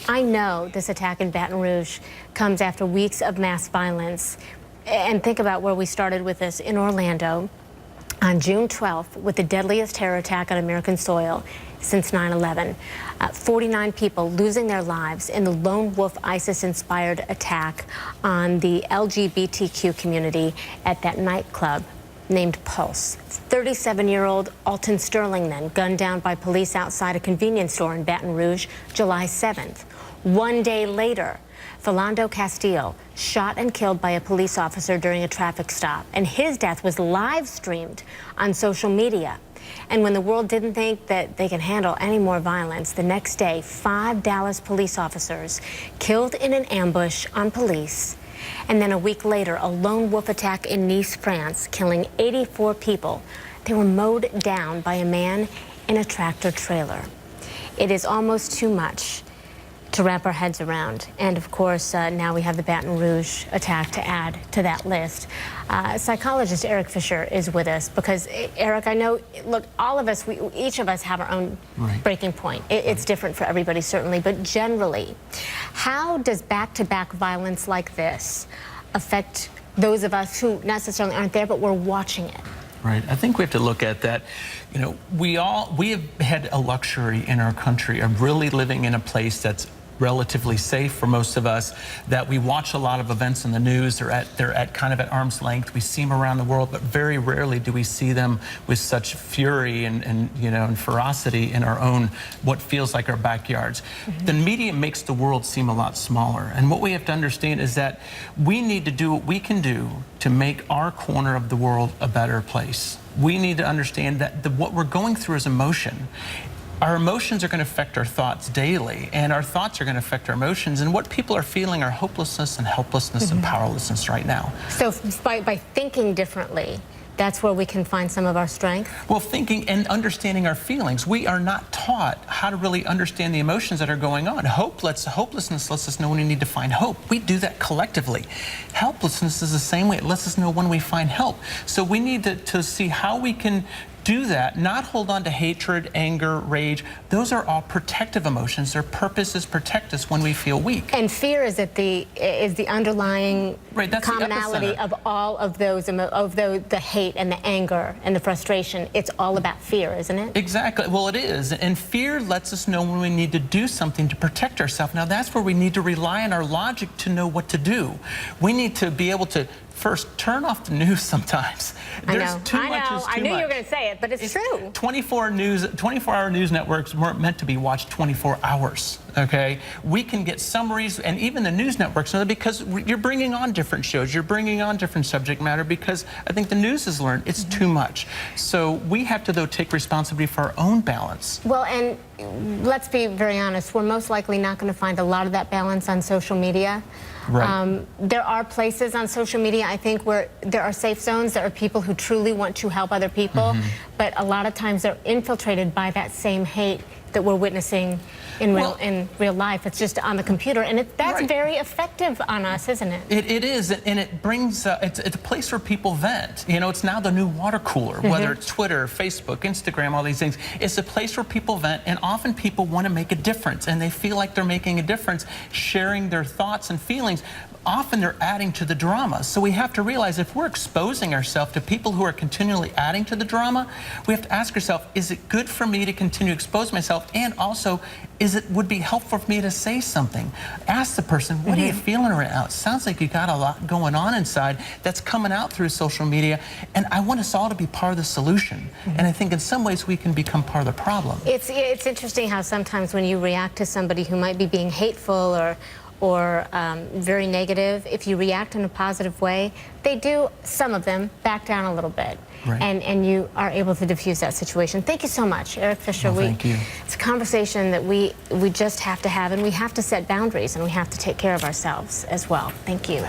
I know this attack in Baton Rouge comes after weeks of mass violence. And think about where we started with this in Orlando on June 12th with the deadliest terror attack on American soil since 9/11. 49 people losing their lives in the lone wolf ISIS-inspired attack on the LGBTQ community at that nightclub named Pulse. 37-year-old Alton Sterling then gunned down by police outside a convenience store in Baton Rouge July 7th. One day later, Philando Castillo shot and killed by a police officer during a traffic stop, and his death was live streamed on social media. And when the world didn't think that they could handle any more violence, the next day, 5 Dallas police officers killed in an ambush on police. And then a week later, a lone wolf attack in Nice, France, killing 84 people. They were mowed down by a man in a tractor trailer. It is almost too much to wrap our heads around. And of course, now we have the Baton Rouge attack to add to that list. Psychologist Erik is with us because, Erik, I know, look, all of us, each of us have our own breaking point. It's different for everybody, certainly, but generally, how does back-to-back violence like this affect those of us who necessarily aren't there, but we're watching it? Right. I think we have to look at that. You know, we have had a luxury in our country of really living in a place that's relatively safe for most of us, that we watch a lot of events in the news. They're at kind of at arm's length. We see them around the world, but very rarely do we see them with such fury and you know, and ferocity in our own, what feels like our backyards. The media makes the world seem a lot smaller. And what we have to understand is that we need to do what we can do to make our corner of the world a better place. We need to understand that what we're going through is emotion. Our emotions are going to affect our thoughts daily, and our thoughts are going to affect our emotions. And what people are feeling are hopelessness and helplessness and powerlessness right now. So by thinking differently, that's where we can find some of our strength? Well, thinking and understanding our feelings. We are not taught how to really understand the emotions that are going on. Hopelessness lets us know when we need to find hope. We do that collectively. Helplessness is the same way. It lets us know when we find help. So we need to see how we can do that, not hold on to hatred, anger, rage. Those are all protective emotions. Their purpose is protect us when we feel weak. And fear is the underlying commonality of all of those, the hate and the anger and the frustration. It's all about fear, isn't it? Exactly. Well, it is. And fear lets us know when we need to do something to protect ourselves. Now, that's where we need to rely on our logic to know what to do. We need to be able to first turn off the news sometimes. There's too much is too I knew much. you were going to say it, but it's true. 24-hour news networks weren't meant to be watched 24 hours. Okay, we can get summaries, and even the news networks know that, because you're bringing on different shows, you're bringing on different subject matter, because I think the news has learned it's too much. So we have to, though, take responsibility for our own balance. Well, and let's be very honest, we're most likely not going to find a lot of that balance on social media. Right. There are places on social media, I think, where there are safe zones. There are people who truly want to help other people, but a lot of times they're infiltrated by that same hate that we're witnessing in real life. It's just on the computer, and that's very effective on us, isn't it? It is, and it brings, it's a place where people vent. You know, it's now the new water cooler, whether it's Twitter, Facebook, Instagram, all these things. It's a place where people vent, and often people want to make a difference, and they feel like they're making a difference, sharing their thoughts and feelings. Often they're adding to the drama. So we have to realize, if we're exposing ourselves to people who are continually adding to the drama, we have to ask ourselves, is it good for me to continue to expose myself? And also, would be helpful for me to say something? Ask the person, what are you feeling right now? It sounds like you got a lot going on inside that's coming out through social media, and I want us all to be part of the solution. And I think in some ways we can become part of the problem. It's interesting how sometimes when you react to somebody who might be being hateful or very negative, if you react in a positive way, they do, some of them, back down a little bit. And you are able to diffuse that situation. Thank you so much, Erik Fisher. Well, thank you. It's a conversation that we just have to have, and we have to set boundaries, and we have to take care of ourselves as well. Thank you.